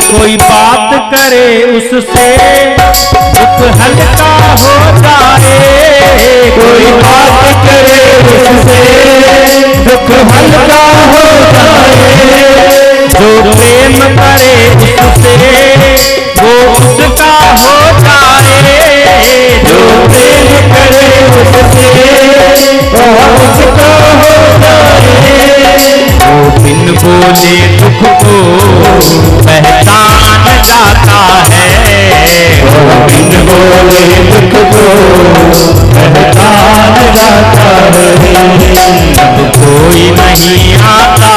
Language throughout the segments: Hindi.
कोई बात करे उससे दुख हल्का हो जाए, कोई बात करे उससे दुख हल्का हो जाए, जो प्रेम करे उससे वो उसका हो जाए, जो प्रेम करे उससे वो उसका हो जाए, वो बिन बोले दुख को पहचान जाता है, वो बिन बोले दुख को पहचान जाता है। जब कोई नहीं आता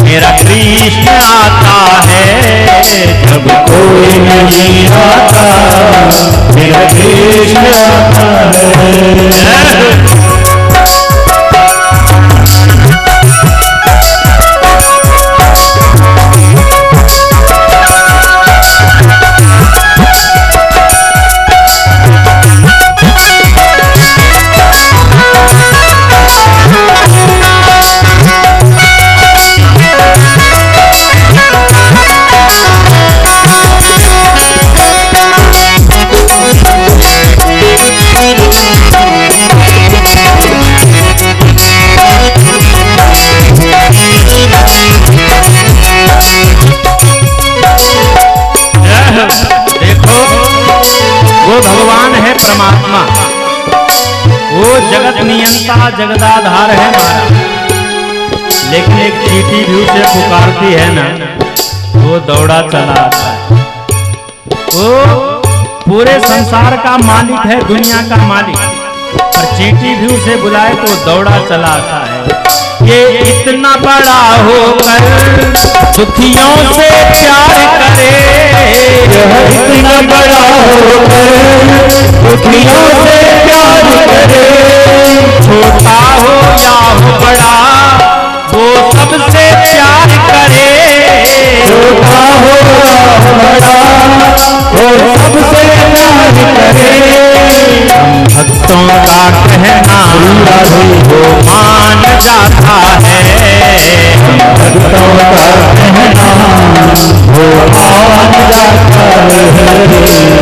मेरा कृष्ण आता है, जब कोई नहीं आता मेरा कृष्ण आता है। परमात्मा वो जगत नियंता जगदाधार है महाराज, लेकिन एक चींटी भी उसे पुकारती है ना, वो दौड़ा चला आता है। वो पूरे संसार का मालिक है, दुनिया का मालिक, पर चींटी भी उसे बुलाए तो दौड़ा चला आता है। ये इतना बड़ा होकर दुखियों से प्यार करे, इतना बड़ा होकर दुखियों से प्यार करे, छोटा हो या हो बड़ा वो सबसे प्यार करे, छोटा हो या बड़ा वो सबसे प्यार करे। भक्तों का कहना वो मान जाता है, भक्तों का कहना वो मान जाता है।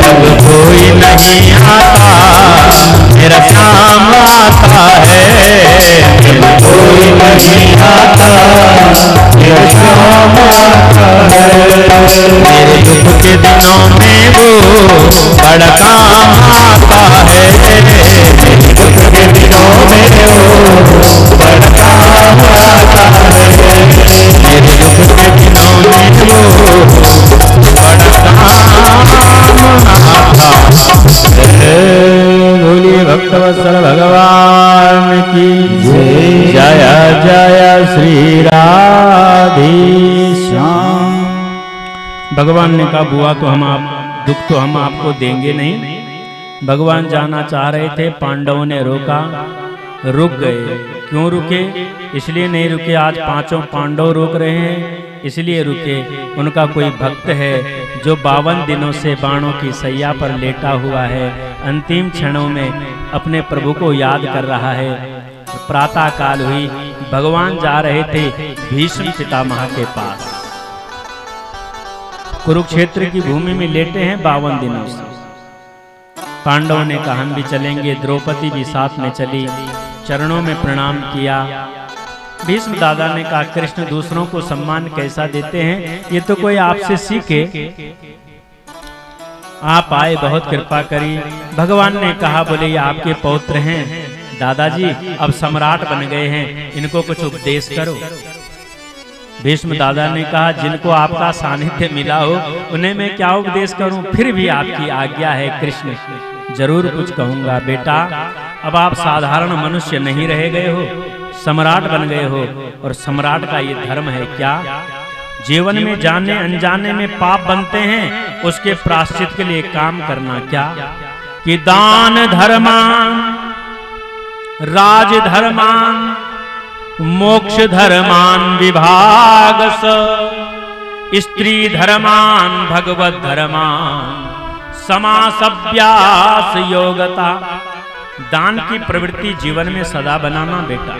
जब कोई नहीं आता मेरा श्याम आता है, कोई नहीं आता मेरा श्याम आता है। मेरे दुख के दिनों में वो बड़ा काम आता है, दुख के दिनों में वो बड़ा काम आता है। मेरे दुख के दिनों में वो बड़ा काम आता है। बोलिए भक्तवत्सल भगवान की जय जय श्री राधे श्याम। भगवान ने कहा बुआ तो दुख तो हम आपको देंगे नहीं। भगवान जाना चाह रहे थे, पांडवों ने रोका, रुक गए। क्यों रुके? इसलिए नहीं रुके, आज पांचों पांडव रोक रहे हैं इसलिए रुके। उनका कोई भक्त है जो 52 दिनों से बाणों की सैया पर लेटा हुआ है, अंतिम क्षणों में अपने प्रभु को याद कर रहा है। प्रातः काल हुई, भगवान जा रहे थे भीष्म पितामह के पास। कुरुक्षेत्र की भूमि में लेटे हैं 52 दिनों से। पांडवों ने कहा हम भी चलेंगे, द्रौपदी भी साथ में चली, चरणों में प्रणाम किया। भीष्म दादा ने कहा कृष्ण दूसरों को सम्मान कैसा देते हैं, ये तो कोई आपसे सीखे। आप आए, बहुत कृपा करी। भगवान ने कहा बोले ये आपके पौत्र हैं दादाजी, अब सम्राट बन गए हैं, इनको कुछ उपदेश करो। भीष्म दादा ने कहा जिनको आपका सानिध्य मिला हो उन्हें मैं क्या उपदेश करूं, फिर भी आपकी आज्ञा है कृष्ण, जरूर कुछ कहूंगा। बेटा अब आप साधारण मनुष्य नहीं रह गए हो, सम्राट बन गए हो, और सम्राट का ये धर्म है क्या? जीवन में जाने अनजाने में पाप बनते हैं, उसके प्रायश्चित के लिए काम करना क्या? कि दान धर्मान, राज धर्मान, मोक्ष धर्मान विभागस, स्त्री धर्मान, भगवत धर्मान, समासभ्यास योगता। दान की प्रवृत्ति जीवन में सदा बनाना बेटा,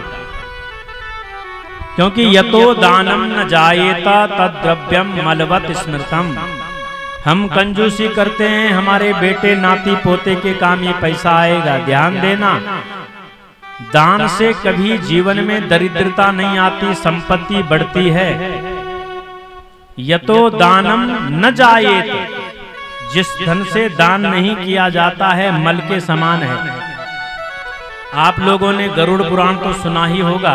क्योंकि यतो दानम न जायेता तद द्रव्यम मलवत स्मृतम। हम कंजूसी करते हैं, हमारे बेटे नाती पोते के काम ये पैसा आएगा। ध्यान देना, दान से कभी जीवन में दरिद्रता नहीं आती, संपत्ति बढ़ती है। यतो दानम न जायेत, जिस धन से दान नहीं किया जाता है मल के समान है। आप लोगों ने गरुड़ पुराण तो सुना ही होगा,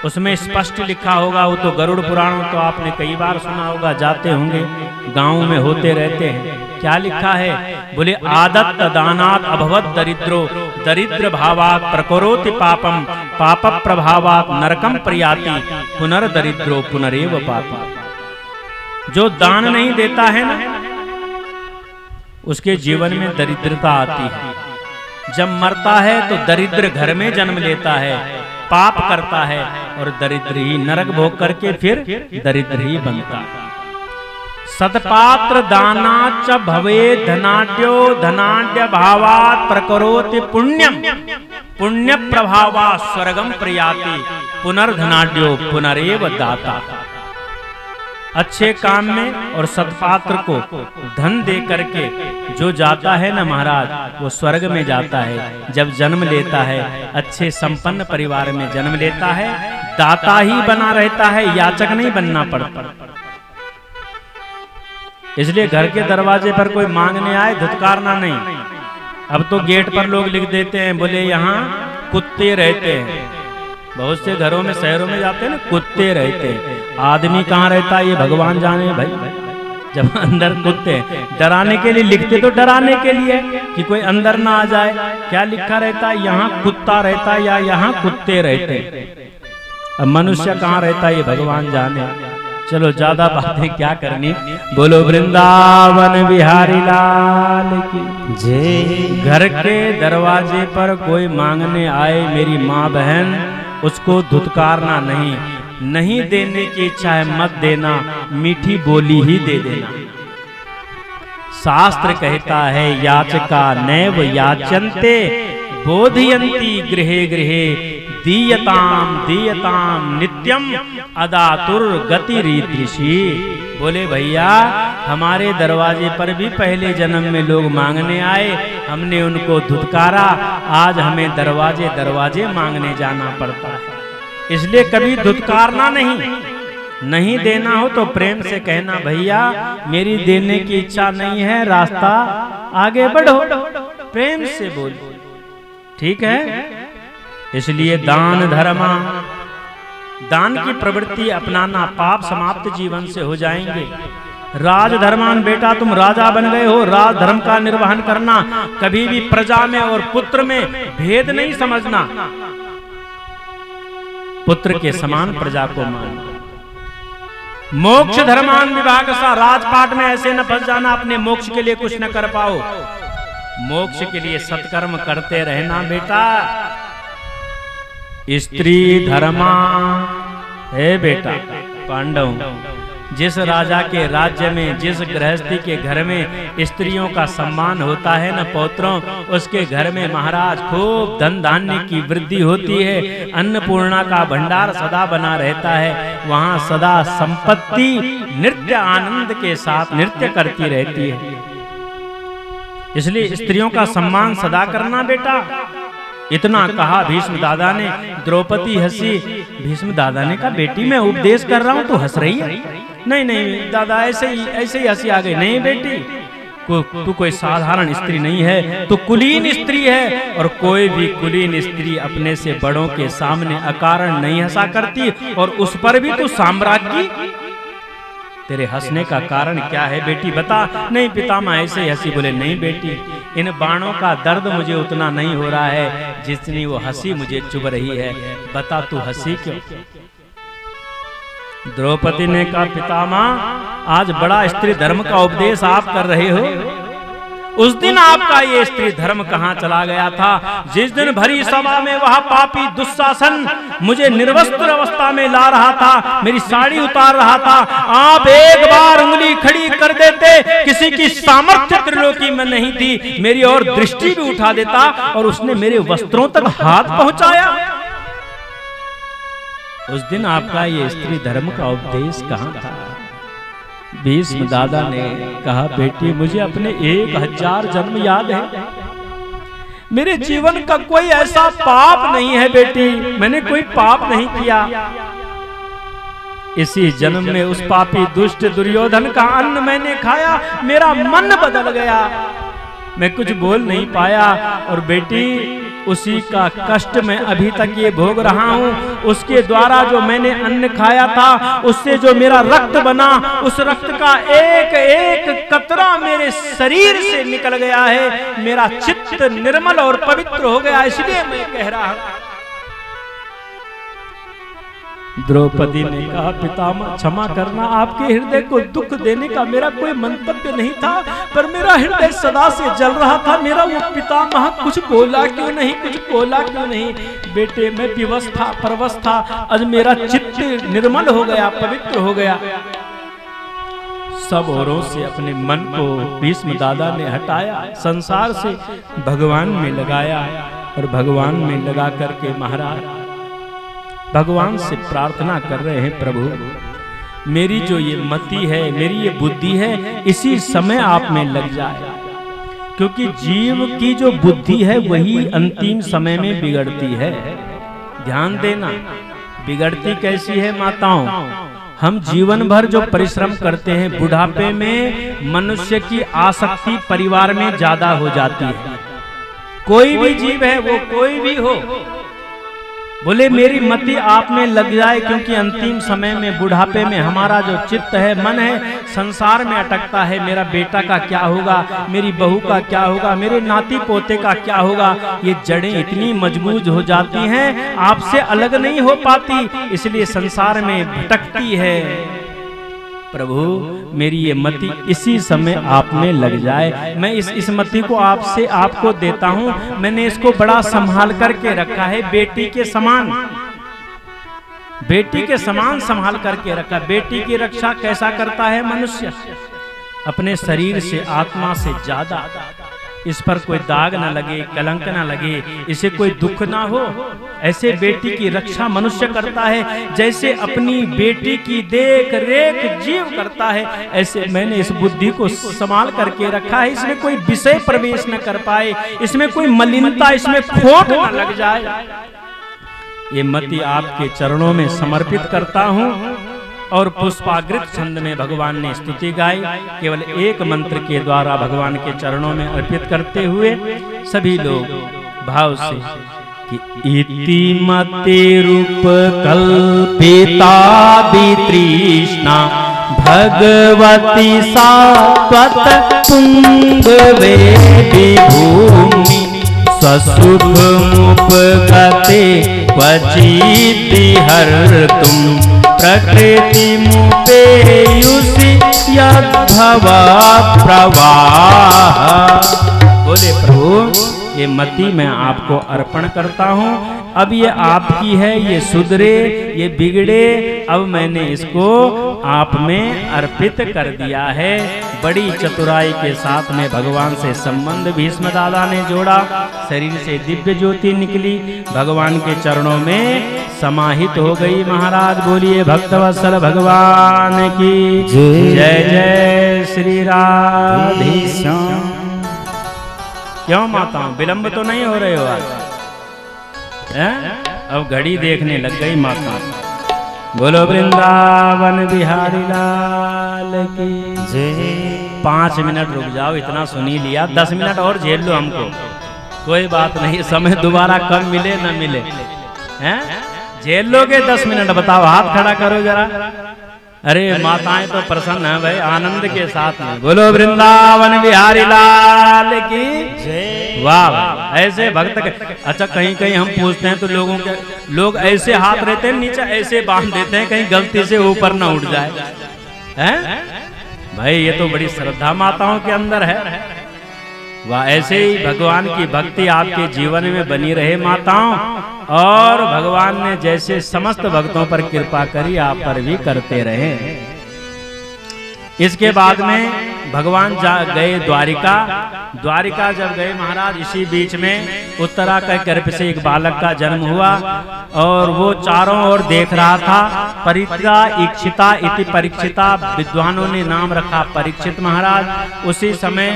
उसमें स्पष्ट लिखा होगा, वो तो गरुड़ पुराण तो आपने कई बार सुना होगा, जाते होंगे गांव में होते रहते हैं। क्या लिखा है? बोले आदत्त दानात अभवत दरिद्रो दरिद्र भावात प्रकरोति पापम पाप प्रभावात नरकम प्रयाति पुनर्दरिद्रो पुनरेव पापी। जो दान नहीं देता है ना, उसके जीवन में दरिद्रता आती है। जब मरता है तो दरिद्र घर में जन्म लेता है, पाप करता है और दरिद्र ही नरक भोग करके फिर दरिद्र ही बनता है। सत्पात्र दानाच भवे धनाढ्यो धनाढ्य भावात प्रकरोति पुण्यम पुण्य प्रभावा स्वर्गम प्रयाति पुनर्धनाढ्यो पुनरेव दाता। अच्छे काम में और सत्पात्र को धन दे करके जो जाता है ना महाराज, वो स्वर्ग में जाता है। जब जन्म लेता है अच्छे संपन्न परिवार में जन्म लेता है, दाता ही बना रहता है, याचक नहीं बनना पड़ता। इसलिए घर के दरवाजे पर कोई मांगने आए धुतकारना नहीं। अब तो गेट पर लोग लिख देते हैं, बोले यहाँ कुत्ते रहते हैं। बहुत से घरों में शहरों में जाते हैं ना, कुत्ते रहते हैं। आदमी कहाँ रहता है ये भगवान जाने भाई। जब अंदर कुत्ते, डराने के लिए लिखते तो डराने के लिए कि कोई अंदर ना आ जाए। क्या लिखा रहता है? यहाँ कुत्ता रहता है या यहाँ कुत्ते रहते। अब मनुष्य कहाँ रहता है ये भगवान जाने। चलो ज्यादा बातें क्या करनी, बोलो वृंदावन बिहारी लाल की जय। घर के दरवाजे पर कोई मांगने आए मेरी माँ बहन, उसको धुतकारना नहीं। नहीं देने की इच्छा है मत देना, मीठी बोली ही दे देना। शास्त्र कहता है याचका नैव याचन्ते बोधयन्ति गृहे गृहे दीयताम दीयताम नित्यम अदातुर गतिरीदृशी। बोले भैया हमारे दरवाजे पर भी पहले जन्म में लोग मांगने आए, हमने उनको धुतकारा, आज हमें दरवाजे दरवाजे मांगने जाना पड़ता है। इसलिए कभी धुतकारना नहीं। नहीं देना हो तो प्रेम से कहना, भैया मेरी देने की इच्छा नहीं है, रास्ता आगे बढ़ो। प्रेम से बोलो, ठीक है। इसलिए दान धर्मा, दान की प्रवृत्ति अपनाना, पाप समाप्त जीवन से हो जाएंगे। राजधर्मान बेटा तुम राजा बन गए हो, राज धर्म का निर्वहन करना। कभी भी प्रजा में और पुत्र में भेद नहीं समझना। पुत्र के समान प्रजा को मानना। मोक्ष धर्मान विभाग सा, राजपाट में ऐसे न फंस जाना अपने मोक्ष के लिए कुछ न कर पाओ। मोक्ष के लिए सत्कर्म करते रहना बेटा। स्त्री धर्मा है बेटा। पांडव, जिस राजा के राज्य में, जिस गृहस्थी के घर में स्त्रियों का सम्मान होता है न पौत्रों, उसके घर में महाराज खूब धन धान्य की वृद्धि होती है। अन्नपूर्णा का भंडार सदा बना रहता है। वहाँ सदा संपत्ति नृत्य आनंद के साथ नृत्य करती रहती है। इसलिए स्त्रियों का सम्मान सदा करना बेटा। इतना कहा भीष्म दादा ने। द्रौपदी हंसी। भीष्म दादा ने कहा बेटी मैं उपदेश कर रहा हूँ तो हंस रही है। नहीं नहीं दादा, ऐसे ही हंसी आ गई। नहीं बेटी, तू कोई साधारण स्त्री नहीं है, तू कुलीन स्त्री है। और कोई भी कुलीन स्त्री अपने से बड़ों के सामने अकारण नहीं हंसा करती। और उस पर भी तू साम्राज्ञी। तेरे हंसने का कारण क्या है बेटी बता। नहीं पितामह ऐसे ही हंसी। बोले नहीं बेटी, इन बाणों का दर्द मुझे उतना नहीं हो रहा है जितनी वो हंसी मुझे चुभ रही है। बता तू हंसी क्यों। द्रौपदी ने कहा पितामह आज बड़ा स्त्री धर्म का उपदेश आप कर रहे हो उस दिन आपका ये स्त्री धर्म कहाँ चला गया था? जिस दिन भरी सभा में वह पापी दुशासन मुझे निर्वस्त्र अवस्था में ला रहा था, मेरी साड़ी उतार रहा था, आप एक बार उंगली खड़ी कर देते, किसी की सामर्थ्य त्रिलोकी में नहीं थी, मेरी और दृष्टि भी उठा देता और उसने मेरे वस्त्रों तक हाथ पहुंचाया। उस दिन आपका ये स्त्री धर्म का उपदेश कहाँ था? भीष्म दादा ने कहा, बेटी मुझे अपने 1000 जन्म याद है, मेरे जीवन का कोई ऐसा पाप नहीं है बेटी, मैंने कोई पाप नहीं किया। इसी जन्म में उस पापी दुष्ट दुर्योधन का अन्न मैंने खाया, मेरा मन बदल गया, मैं कुछ बोल नहीं पाया और बेटी उसी का कष्ट मैं अभी तक ये भोग रहा हूँ। उसके द्वारा जो मैंने अन्न खाया था, उससे जो मेरा रक्त बना, उस रक्त का एक एक कतरा मेरे शरीर से निकल गया है, मेरा चित्त निर्मल और पवित्र हो गया, इसलिए मैं कह रहा हूँ। द्रौपदी ने कहा, पितामह क्षमा करना, आपके हृदय को दुख देने का मेरा कोई मंतव्य नहीं था, पर मेरा हृदय सदा से जल रहा था, मेरा वो पितामह कुछ बोला क्यों नहीं, कुछ बोला क्यों नहीं? बेटे मैं विवश था, परवश था, आज मेरा चित्त निर्मल हो गया, पवित्र हो गया। सब औरों से अपने मन को भीष्म दादा ने हटाया, संसार से भगवान में लगाया और भगवान में लगा करके महाराज भगवान से प्रार्थना कर रहे हैं, प्रभु मेरी जो ये मति है, मेरी ये बुद्धि है, इसी समय आप में लग जाए, क्योंकि जीव की जो बुद्धि है वही अंतिम समय में बिगड़ती है। ध्यान देना, बिगड़ती कैसी है माताओं? हम जीवन भर जो परिश्रम करते हैं, बुढ़ापे में मनुष्य की आसक्ति परिवार में ज्यादा हो जाती है। कोई भी जीव है, वो कोई भी हो, बोले मेरी मति आप में लग जाए, क्योंकि अंतिम समय में बुढ़ापे में हमारा जो चित्त है, मन है, संसार में अटकता है। मेरा बेटा का क्या होगा, मेरी बहू का क्या होगा, मेरे नाती पोते का क्या होगा? ये जड़ें इतनी मजबूत हो जाती हैं, आपसे अलग नहीं हो पाती, इसलिए संसार में भटकती है। प्रभु मेरी ये मति इसी समय आप में लग जाए, मैं इस मति को आपसे आपको देता हूँ। मैंने इसको बड़ा संभाल करके रखा है, बेटी के समान, बेटी के समान संभाल करके रखा। बेटी की रक्षा कैसा करता है मनुष्य? अपने शरीर से, आत्मा से ज्यादा। इस पर कोई दाग ना लगे, कलंक ना लगे, इसे कोई दुख ना हो, ऐसे बेटी की रक्षा मनुष्य करता है। जैसे अपनी बेटी की देख रेख जीव करता है, ऐसे मैंने इस बुद्धि को संभाल करके रखा है, इसमें कोई विषय प्रवेश न कर पाए, इसमें कोई मलिनता, इसमें खोट न लग जाए। ये मति आपके चरणों में समर्पित करता हूँ। और पुष्पागृत छंद में भगवान ने स्तुति गाई, केवल एक मंत्र के द्वारा भगवान के चरणों में अर्पित करते हुए सभी लोग भाव से कि इति मते रूप कल्पिता वितृष्णा भगवती सात्वत पुंगवे विभूमि स्वसुख मुपगते क्वचिति हर्तुं प्रकृति मुपेयुषि यद्भवा प्रवाह। बोले प्रभु ये मति मैं आपको अर्पण करता हूँ, अब ये आपकी है, ये सुधरे, ये बिगड़े, अब मैंने इसको आप में अर्पित कर दिया है। बड़ी चतुराई के साथ में भगवान से संबंध भीष्म दादा ने जोड़ा, शरीर से दिव्य ज्योति निकली, भगवान के चरणों में समाहित हो गई। महाराज बोलिए भक्तवत्सल भगवान की जय जय श्री राधे श्याम। क्यों माताओं विलंब तो नहीं हो रहे हो आज? अब घड़ी देखने लग गई माता। बोलो वृंदावन बिहारी लाल की जय। 5 मिनट रुक जाओ, इतना सुन ही लिया, 10 मिनट और झेल लो हमको, कोई बात नहीं, समय दोबारा कब मिले न मिले, हैं झेल लोगे 10 मिनट? बताओ, हाथ खड़ा करो जरा। अरे माताएं तो प्रसन्न है भाई, आनंद के साथ में। बोलो वृंदावन बिहारी लाल की जय। वाह, ऐसे भक्त के। अच्छा कहीं कहीं हम पूछते हैं तो लोग ऐसे हाथ रहते हैं नीचे, ऐसे बांध देते हैं, कहीं गलती से ऊपर ना उठ जाए। हैं भाई, ये तो बड़ी श्रद्धा माताओं के अंदर है। वह ऐसे ही भगवान की भक्ति आपके जीवन में बनी रहे माताओं, और भगवान ने जैसे समस्त भक्तों पर कृपा करी आप पर भी करते रहे। इसके बाद में भगवान गए द्वारिका। द्वारिका जब गए महाराज, इसी बीच में उत्तरा के गर्भ से एक बालक का जन्म हुआ, और वो चारों ओर देख रहा था। परित्रा इक्षिता इति परीक्षिता, विद्वानों ने नाम रखा परीक्षित महाराज। उसी समय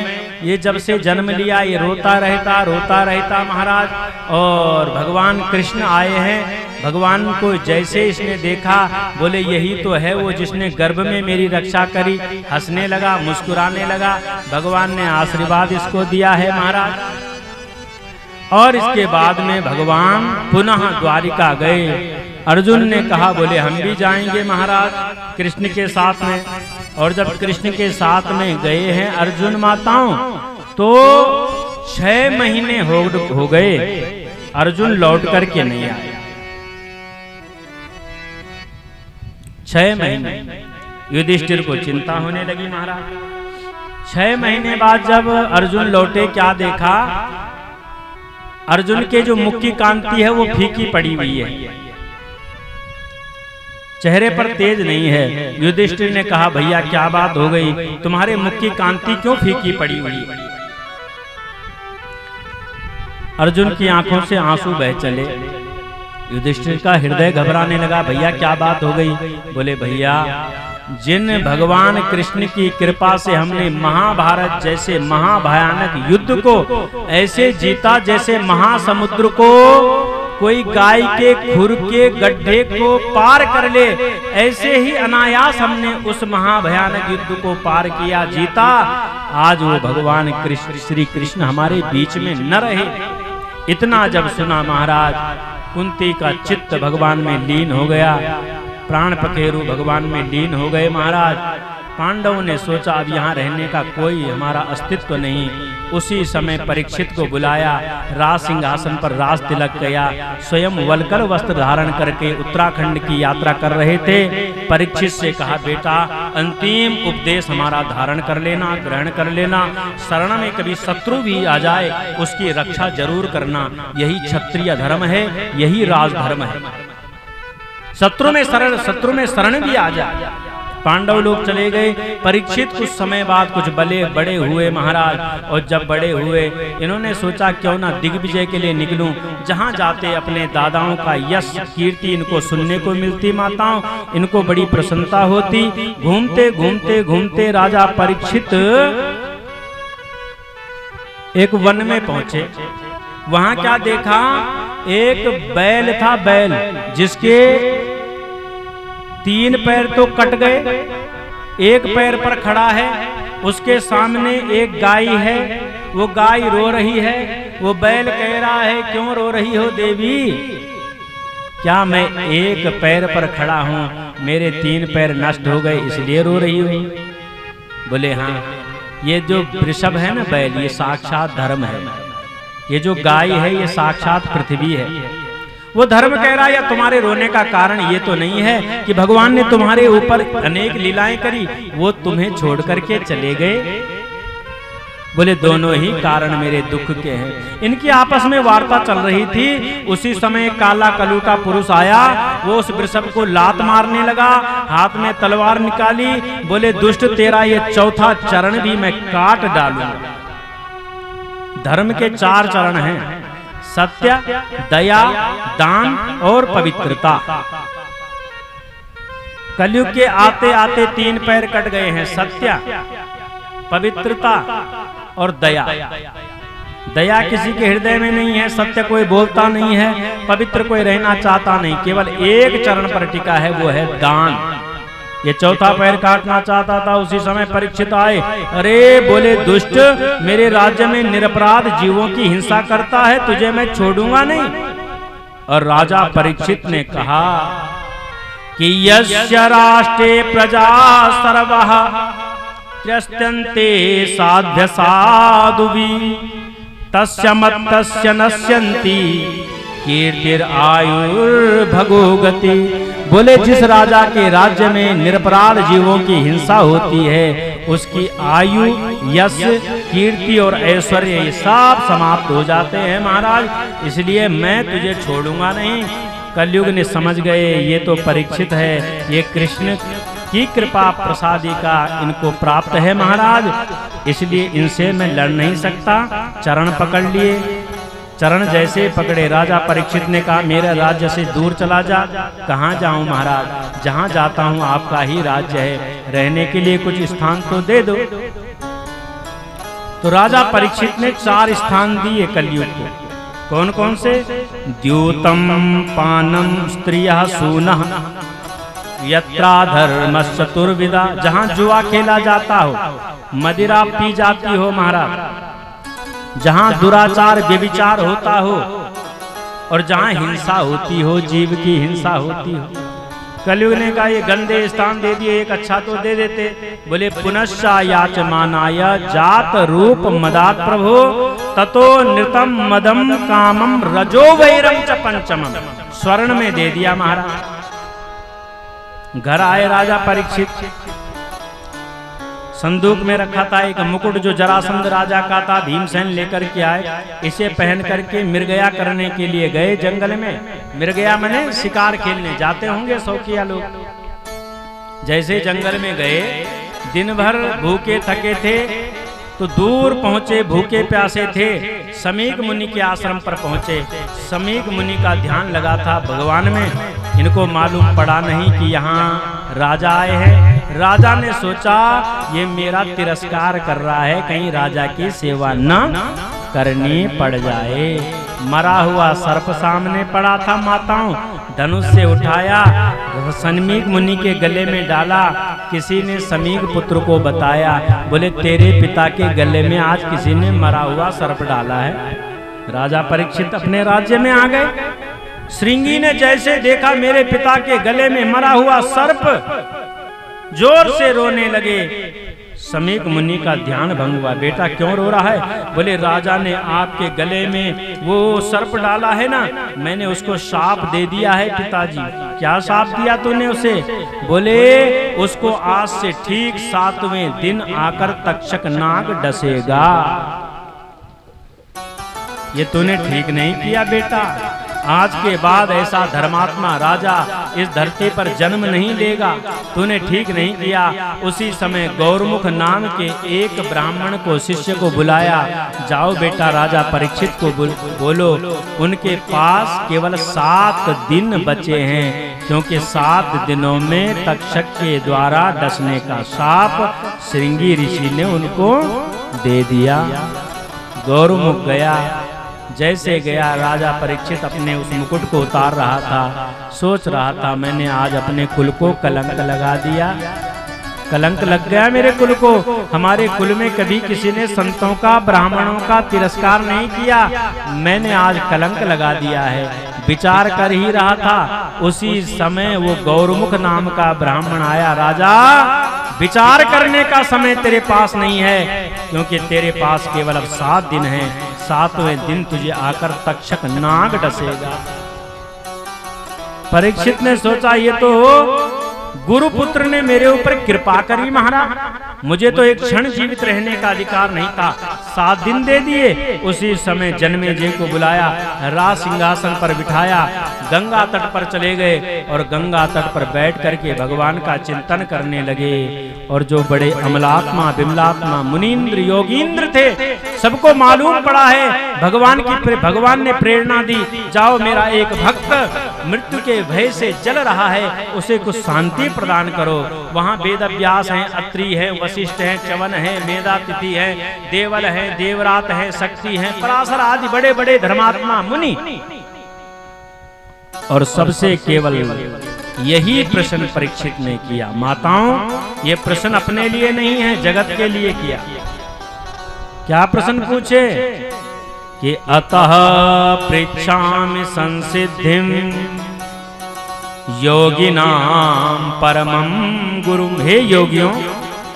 ये जब से जन्म लिया ये रोता रहता महाराज, और भगवान कृष्ण आए हैं। भगवान को जैसे इसने देखा, बोले यही तो है वो जिसने गर्भ में मेरी रक्षा करी। हंसने लगा, मुस्कुराने लगा। भगवान ने आशीर्वाद इसको दिया है महाराज। और इसके बाद में भगवान पुनः द्वारिका गए। अर्जुन ने कहा, बोले हम भी जाएंगे महाराज कृष्ण के साथ में। और जब कृष्ण के साथ में गए हैं अर्जुन माताओं, तो 6 महीने हो गए, अर्जुन लौट करके नहीं आए। 6 महीने युधिष्ठिर को चिंता होने लगी महाराज। 6 महीने बाद जब अर्जुन लौटे, क्या देखा? अर्जुन के जो मुख की कांति है वो फीकी पड़ी हुई है, चेहरे पर तेज नहीं है। युधिष्ठिर ने कहा, भैया क्या बात हो गई, तुम्हारे मुख की कांति क्यों फीकी पड़ी हुई? अर्जुन की आंखों से आंसू बह चले। युधिष्ठिर का हृदय घबराने लगा, भैया क्या बात हो गई? बोले, भैया जिन भगवान कृष्ण की कृपा से हमने महाभारत जैसे महाभयानक युद्ध को ऐसे जीता जैसे महासमुद्र को कोई गाय के खुर के गड्ढे को पार कर ले, ऐसे ही अनायास हमने उस महाभयानक युद्ध को पार किया, जीता। आज वो भगवान कृष्ण श्री कृष्ण हमारे बीच में न रहे। इतना जब सुना महाराज, कुंती का चित्त भगवान में लीन हो गया, प्राण पखेरु भगवान में लीन हो गए महाराज। पांडवों ने सोचा अब यहाँ रहने का कोई हमारा अस्तित्व नहीं। उसी समय परीक्षित को बुलाया, राज सिंहासन पर राज तिलक किया, स्वयं वल्कल वस्त्र धारण करके उत्तराखंड की यात्रा कर रहे थे। परीक्षित से कहा, बेटा अंतिम उपदेश हमारा धारण कर लेना, ग्रहण कर लेना। शरण में कभी शत्रु भी आ जाए उसकी रक्षा जरूर करना, यही क्षत्रिय धर्म है, यही राजधर्म है। शत्रु में शरण भी आ जाए। पांडव लोग चले गए। परीक्षित कुछ समय बाद कुछ बड़े हुए महाराज, और जब बड़े हुए इन्होंने सोचा क्यों ना दिग्विजय के लिए निकलूं। जहां जाते अपने दादाओं का यश कीर्ति इनको सुनने को मिलती, माताओं इनको बड़ी प्रसन्नता होती। घूमते राजा परीक्षित एक वन में पहुंचे। वहां क्या देखा? एक बैल था, बैल जिसके 3 पैर तो कट गए, एक पैर पर खड़ा है। उसके सामने एक गाय है, वो गाय रो रही है। वो बैल कह रहा है, क्यों रो रही हो देवी? क्या मैं एक पैर पर खड़ा हूं, मेरे 3 पैर नष्ट हो गए इसलिए रो रही हूं? बोले हाँ, ये जो वृषभ है ना बैल, ये साक्षात धर्म है। ये जो गाय है ये साक्षात पृथ्वी है। वो धर्म कह रहा है, या तुम्हारे रोने का कारण ये तो नहीं है कि भगवान ने तुम्हारे ऊपर अनेक लीलाएं करी, वो तुम्हें छोड़ करके चले गए? बोले दोनों ही कारण मेरे दुख के हैं। इनकी आपस में वार्ता चल रही थी। उसी समय काला कलू का पुरुष आया, वो उस वृषभ को लात मारने लगा, हाथ में तलवार निकाली। बोले दुष्ट, तेरा ये 4था चरण भी मैं काट डालूंगा। धर्म के 4 चरण हैं, सत्य, दया, दान और पवित्रता। कलयुग के आते आते 3 पैर कट गए हैं, सत्य, पवित्रता और दया। दया किसी के हृदय में नहीं है, सत्य कोई बोलता नहीं है, पवित्र कोई रहना चाहता नहीं, केवल एक चरण पर टिका है, वो है दान। ये 4था पैर काटना चाहता था। उसी समय परीक्षित आए। अरे बोले दुष्ट, मेरे राज्य में निरपराध जीवों की हिंसा करता है, तुझे मैं छोड़ूंगा नहीं। और राजा परीक्षित ने कहा कि यस्य राष्ट्रे प्रजा सर्वः त्यस्यन्ते साध्य साधुभिः तस्य मत्तस्य नश्यन्ति कीर्तिर आयुर्भगोगति। बोले जिस राजा के राज्य में निरपराध जीवों की हिंसा होती है, उसकी आयु, यश, कीर्ति और ऐश्वर्य ये सब समाप्त हो जाते हैं महाराज, इसलिए मैं तुझे छोड़ूंगा नहीं। कलयुग ने समझ गए ये तो परीक्षित है, ये कृष्ण की कृपा प्रसादी का इनको प्राप्त है महाराज, इसलिए इनसे मैं लड़ नहीं सकता। चरण पकड़ लिए, चरण जैसे पकड़े राजा परीक्षित ने कहा मेरे राज्य से दूर चला जा। कहाँ जाऊं महाराज, जहाँ जाता हूँ आपका ही राज्य है, रहने के लिए कुछ स्थान तो दे दो। तो राजा परीक्षित ने 4 स्थान दिए कलयुग को। कौन कौन से? द्यूतम पानम स्त्रियः सूनः यत्रा धर्मश्च चतुर्विधा, जहाँ जुआ खेला जाता हो, मदिरा पी जाती हो महाराज, जहाँ दुराचार व्यभिचार होता हो और जहाँ हिंसा होती हो, जीव की हिंसा होती हो। कलयुग ने कहा ये गंदे स्थान दे दिए, एक अच्छा तो दे देते। बोले पुनश्चा याचमानाय जात रूप मदात प्रभो ततो नृतम मदम कामम रजो वैरम च पंचमम, स्वर्ण में दे दिया महाराज। घर आए राजा परीक्षित, संदूक में रखा था एक मुकुट जो जरासंध राजा का था, भीमसेन लेकर के आए। इसे पहन करके मृगया करने के लिए गए जंगल में। मृगया माने शिकार खेलने जाते होंगे शौकिया लोग। जैसे जंगल में गए, दिन भर भूखे थके थे, तो दूर पहुंचे, भूखे प्यासे थे, समीक मुनि के आश्रम पर पहुंचे। समीक मुनि का ध्यान लगा था भगवान में, इनको मालूम पड़ा नहीं कि यहाँ राजा आए हैं। राजा ने सोचा ये मेरा तिरस्कार कर रहा है, कहीं राजा की सेवा न करनी पड़ जाए। मरा हुआ सर्प सामने पड़ा था माताओं, धनुष से उठाया, समीक मुनि के गले में डाला। किसी ने समीक पुत्र को बताया, बोले तेरे पिता के गले में आज किसी ने मरा हुआ सर्प डाला है। राजा परीक्षित अपने राज्य में आ गए। श्रृंगी ने जैसे देखा मेरे पिता के गले में मरा हुआ सर्प, जोर से रोने लगे। समीक मुनि का ध्यान भंग हुआ, बेटा क्यों रो रहा है? बोले राजा ने आपके गले में वो सर्प डाला है ना, मैंने उसको शाप दे दिया है पिताजी। क्या शाप दिया तूने उसे? बोले उसको आज से ठीक 7वें दिन आकर तक्षक नाग डसेगा। ये तूने ठीक नहीं किया बेटा, आज के बाद ऐसा धर्मात्मा राजा इस धरती पर जन्म नहीं लेगा, तूने ठीक नहीं किया। उसी समय गौरमुख नाम के एक ब्राह्मण को, शिष्य को बुलाया, जाओ बेटा राजा परीक्षित को बोलो उनके पास केवल 7 दिन बचे हैं, क्योंकि 7 दिनों में तक्षक के द्वारा डसने का शाप श्रृंगी ऋषि ने उनको दे दिया। गौरमुख गया, जैसे गया राजा परीक्षित अपने उस मुकुट को उतार रहा था, सोच रहा था मैंने आज अपने कुल को कलंक लगा दिया, कलंक लग गया मेरे कुल को। हमारे कुल में कभी किसी ने संतों का, ब्राह्मणों का तिरस्कार नहीं किया, मैंने आज कलंक लगा दिया है। विचार कर ही रहा था, उसी समय वो गौरमुख नाम का ब्राह्मण आया। राजा विचार करने का समय तेरे पास नहीं है, क्योंकि तेरे पास केवल अब 7 दिन हैं, 7वें दिन तुझे आकर तक्षक नाग डसेगा। परीक्षित ने सोचा ये तो गुरुपुत्र ने मेरे ऊपर कृपा करी महाराज, मुझे तो एक क्षण जीवित रहने का अधिकार नहीं था, 7 दिन दे दिए। उसी समय जन्मेजय को बुलाया, राज सिंहासन पर बिठाया, गंगा तट पर चले गए और गंगा तट पर बैठ करके भगवान का चिंतन करने लगे। और जो बड़े अमलात्मा, विमलात्मा, मुनीन्द्र, योगींद्र थे, सबको मालूम पड़ा है भगवान ने प्रेरणा दी, जाओ मेरा एक भक्त मृत्यु के भय से जल रहा है, उसे कुछ शांति प्रदान करो। वहाँ वेद व्यास हैं, अत्रि हैं, वशिष्ठ हैं, च्यवन हैं, मेधातिथि हैं, देवल हैं, देवरात हैं, शक्ति हैं, पराशर आदि बड़े बड़े धर्मात्मा मुनि। और सबसे केवल यही प्रश्न परीक्षित ने किया। माताओं, ये प्रश्न अपने लिए नहीं है, जगत के लिए किया। क्या प्रश्न पूछे कि अतः पृच्छामि संसिद्धिं योगिनाम परमं गुरु। हे योगियों,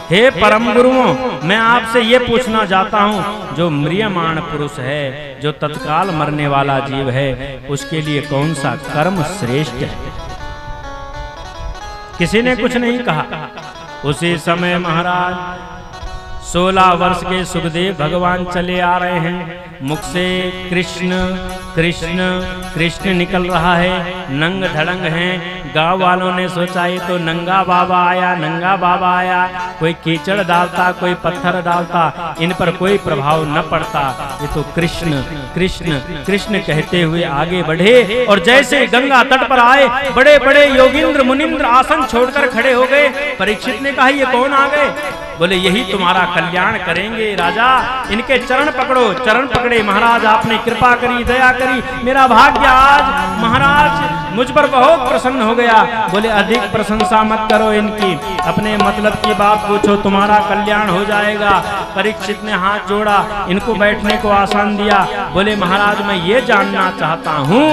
हे परम गुरुओं, मैं आपसे ये पूछना चाहता हूँ, जो म्रियमाण पुरुष है, जो तत्काल मरने वाला जीव है, उसके लिए कौन सा कर्म श्रेष्ठ है? किसी ने कुछ नहीं कहा। उसी समय महाराज 16 वर्ष के सुखदेव भगवान चले आ रहे हैं, मुख से कृष्ण कृष्ण कृष्ण निकल रहा है, नंग धड़ंग हैं। गांव वालों ने सोचा ये तो नंगा बाबा आया, नंगा बाबा आया। कोई कीचड़ डालता, कोई पत्थर डालता, इन पर कोई प्रभाव न पड़ता। ये तो कृष्ण कृष्ण कृष्ण कहते हुए आगे बढ़े और जैसे गंगा तट पर आए, बड़े बड़े योगिंद्र मुनिंद्र आसन छोड़कर खड़े हो गए। परीक्षित ने कहा ये कौन आ गए? बोले यही तुम्हारा कल्याण करेंगे राजा, इनके चरण पकड़ो। चरण पकड़े, महाराज आपने कृपा करी, दया करी, मेरा भाग्य आज महाराज मुझ पर बहुत प्रसन्न हो गया। बोले अधिक प्रशंसा मत करो इनकी, अपने मतलब की बात पूछो, तुम्हारा कल्याण हो जाएगा। परीक्षित ने हाथ जोड़ा, इनको बैठने को आसन दिया। बोले महाराज मैं ये जानना चाहता हूँ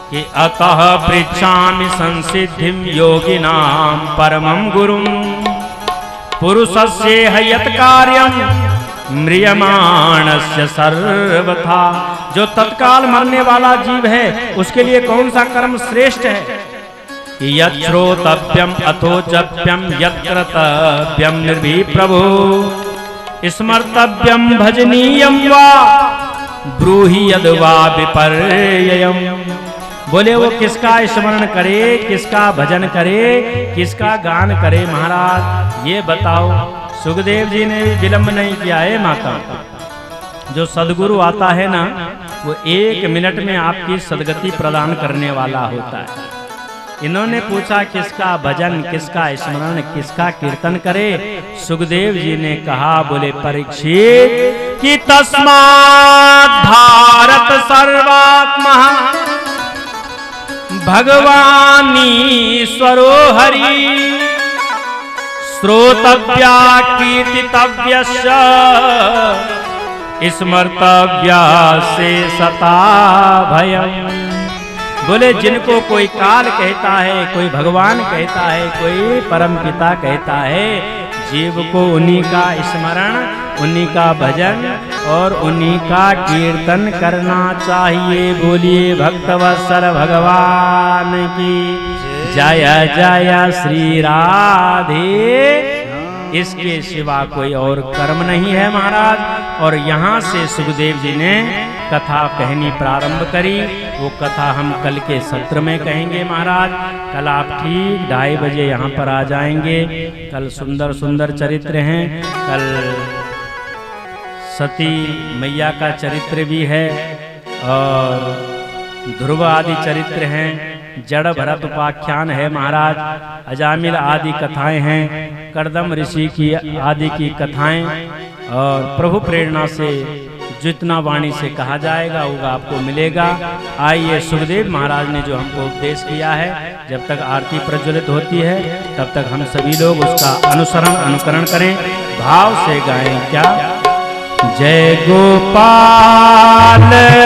कि अतः पृच्छामि संसिद्धिं योगिनां परमं गुरुं पुरुषस्य हयत् कार्यं म्रियमाणस्य सर्वथा। जो तत्काल मरने वाला जीव है उसके लिए कौन सा कर्म श्रेष्ठ है? यत् श्रोतव्यम अथोचप्यम यत् कर्तव्यम निर्भी प्रभु स्मर्तव्यम भजनीयम वा ब्रूहि यद् वा विपर्ययम्। बोले वो किसका स्मरण करे, किसका भजन करे, किसका गान करे? महाराज ये बताओ। सुखदेव जी ने विलंब नहीं किया है माता। जो सदगुरु आता है ना, वो 1 मिनट में आपकी सदगति प्रदान करने वाला होता है। इन्होंने पूछा किसका भजन, किसका स्मरण, किसका कीर्तन करे? सुखदेव जी ने कहा, बोले परीक्षित कि तस्मात् भारत सर्वात्मा भगवानीश्वरो हरि श्रोतव्या कीर्तितव्यस्य स्मर्तव्या से सता भयम्। बोले जिनको कोई काल कहता है, कोई भगवान कहता है, कोई परम पिता कहता है, जीव को उन्हीं का स्मरण, उन्हीं का भजन और उन्हीं का कीर्तन करना चाहिए। बोलिए भक्तवत्सल भगवान की जय जय श्री राधे। इसके सिवा कोई और कर्म नहीं है महाराज। और यहाँ से सुखदेव जी ने कथा कहनी प्रारंभ करी। वो कथा हम कल के सत्र में कहेंगे महाराज। कल आप ठीक 2:30 बजे यहाँ पर आ जाएंगे। कल सुंदर सुंदर चरित्र हैं। कल सती मैया का चरित्र भी है और ध्रुव आदि चरित्र हैं। जड़ भरत उपाख्यान है महाराज। अजामिल आदि कथाएं हैं। कर्दम ऋषि की आदि की कथाएं और प्रभु प्रेरणा से जितना वाणी से कहा जाएगा वो आपको मिलेगा। आइए, सुखदेव महाराज ने जो हमको उपदेश किया है, जब तक आरती प्रज्वलित होती है तब तक हम सभी लोग उसका अनुसरण अनुकरण करें, भाव से गाएं। क्या? जय गोपाल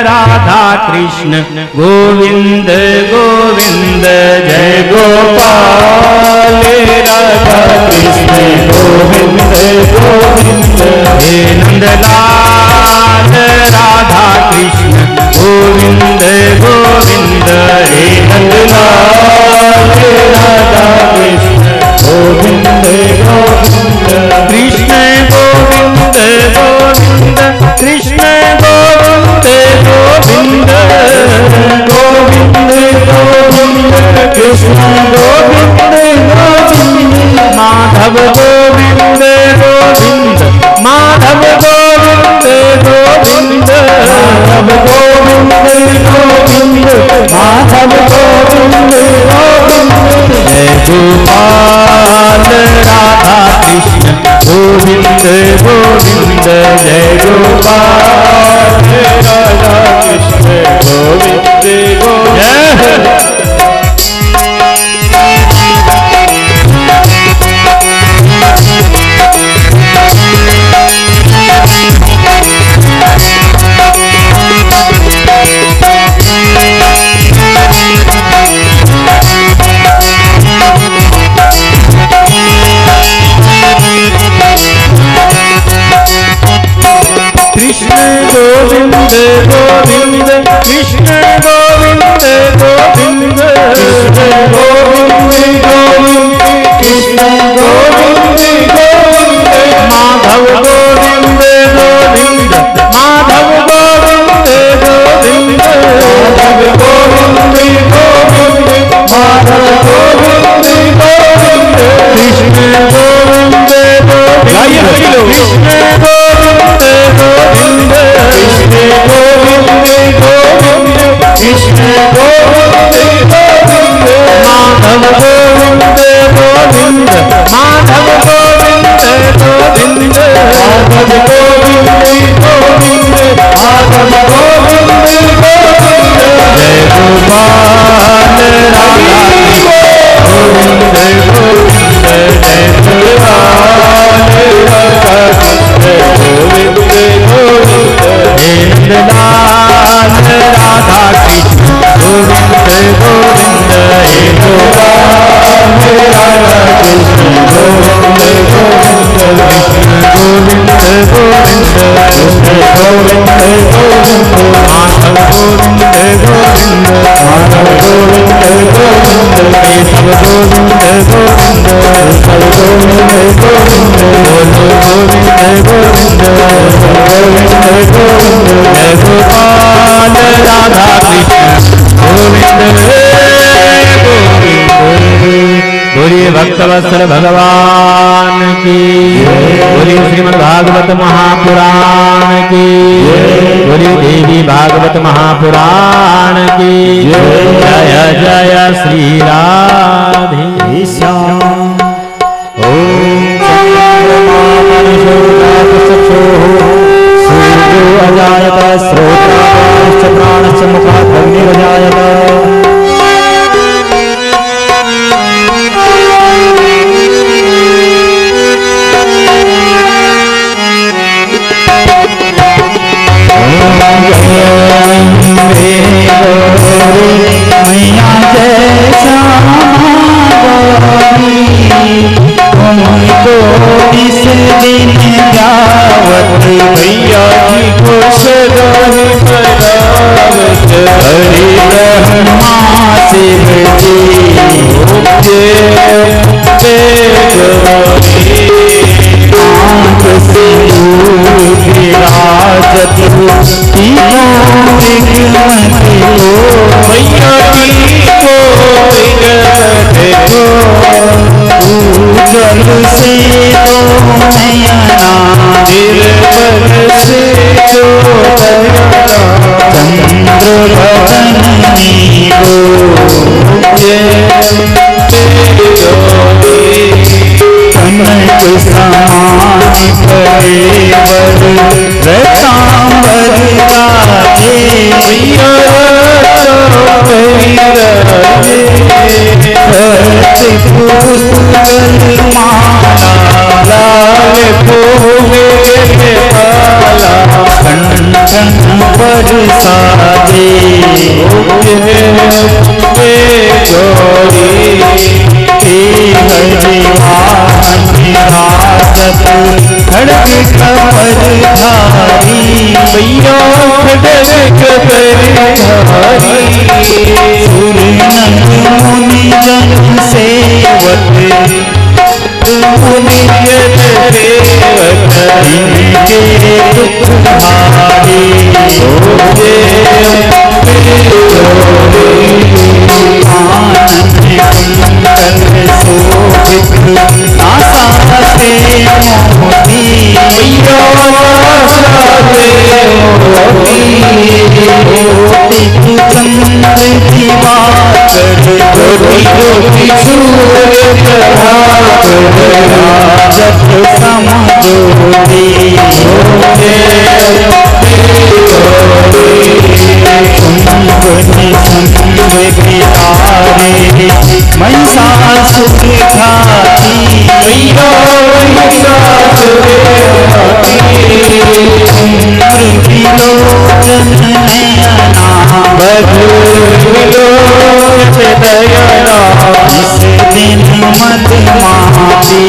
राधा कृष्ण गोविंद गोविंद। जय गोपाल राधा कृष्ण गोविंद गोविंद। हे नंदलाल राधा कृष्ण गोविंद गोविंद। हे नंदलाल राधा कृष्ण गोविंद गोविंद। कृष्ण गोविंद गोविंद। कृष्ण गोविंद गोविंद। गोविंद गोविंद कृष्ण गोविंद गोविंद। माधव गोविंद गोविंद। माधव गोविंद गोविंद। माधव गोविंद गोविंद। माधव गोविंद गोविंद। जय गोपाल राधा कृष्ण गोविंद गोविंद। जय गोपाल राधा कृष्ण गोविंद गोविंद। कृष्ण गोविंद गोविंद। कृष्ण गोविंद गोविंद। कृष्ण गोविंद गोविंद। कृष्ण गोविंद गोविंद। माधव गोविंद गोविंद माधव गोविंद गोविंद माधव गोविंद गोविंद माधव गोविंद गोविंद कृष्ण गोविंद गोविंद कृष्ण गोविंद गोविंद कृष्ण गोविंद गोविंद कृष्ण गोविंद गोविंद माधव गोविंद गोविंद माधव गोविंद गोविंद माधव गोविंद गोविंद माधव गोविंद गोविंद जय गोपाल राधा गोविंद गोविंद जय गोपाल राधा गोविंद गोविंद हेमलाल राधा कृष्ण गोविंद गोविंद हे गोपाल राधा कृष्ण गोविंद गोविंद कृष्ण गोविंद गोविंद कृष्ण गोविंद गोविंद माधव गोविंद गोविंद माधव गोविंद गोविंद केशव गोविंद गोविंद केशव गोविंद गोविंद बोलो गोविंद गोविंद गोविंद गोविंद जय गोपाल राधा कृष्ण गोविंद बोलिए भक्तवत्सल भगवान की बोलिए श्रीमद् भागवत महापुराण की बोलिए देवी भागवत महापुराण की जय जय श्री राधे श्याम। ओम सूर्यो अजायत श्रोत्रश्च प्राणश्च मुखात् अग्निरजायत मैया जय तुमको इस दिन जावत भैया जी को सदाई बरावत हरि ब्रह्मा शिव जी आंख से विराजत तीनों विघ्नत हो मैया जी को विघ्नत हो जल से तो नयना निर्मल से जो दयाला चंद्र बदन नीलो कनक समान परिवर रतांबर राधे माला लाल माला कंठन पर साधे खड़ग खबर धारी भैया खड़ग खबर धारी सूर्यनंद मुनि जन सेवक मुनि जन सेवक इनके दुख हारी आनंद कुंडल शोभित आशा से मोती चंद्र दिवाकर जप समज्योति महिषासुर घाती त्रिलोचन नयना दयना इस दिन मत माती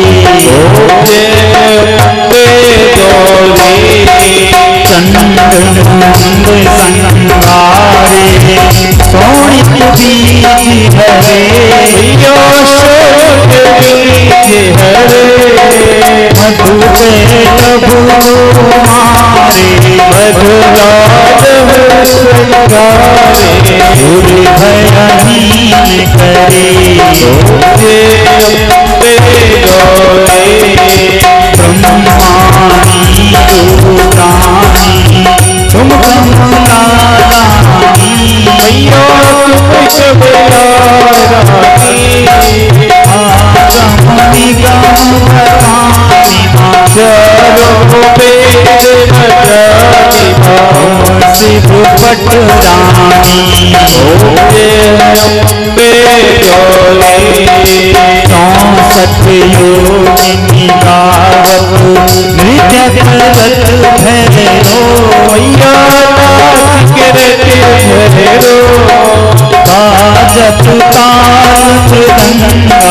बीज हरे शोक बीज हरे मधु पे प्रभु मारे मधुराज हरे भयहीन करे ब्रह्माणी रूपाणी तुम कमलानी मैया आगमनी गम भवानी शिव पट रानी सत्योगिनी गावत नृत्य करत भैरो मैया बाजत ताल मृदंगा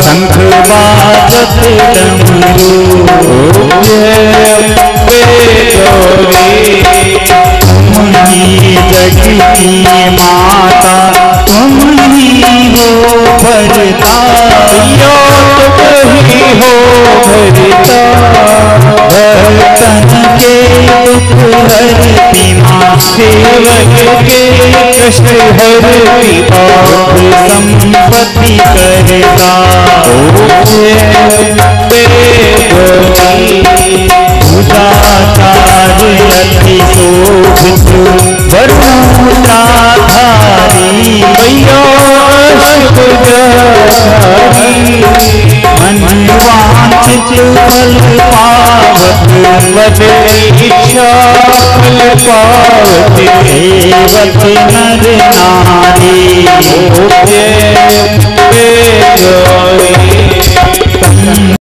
शंख बाजत डमरू तुम ही जग की माता तुम ही हो भरता भक्तन के दुख हरती माँ सेवक के कष्ट हरती संपत्ति करता उदाचार्य अति शोभित वरुणाधारी मनवांचित फल पावत इच्छा फल पावती देवत नर नारी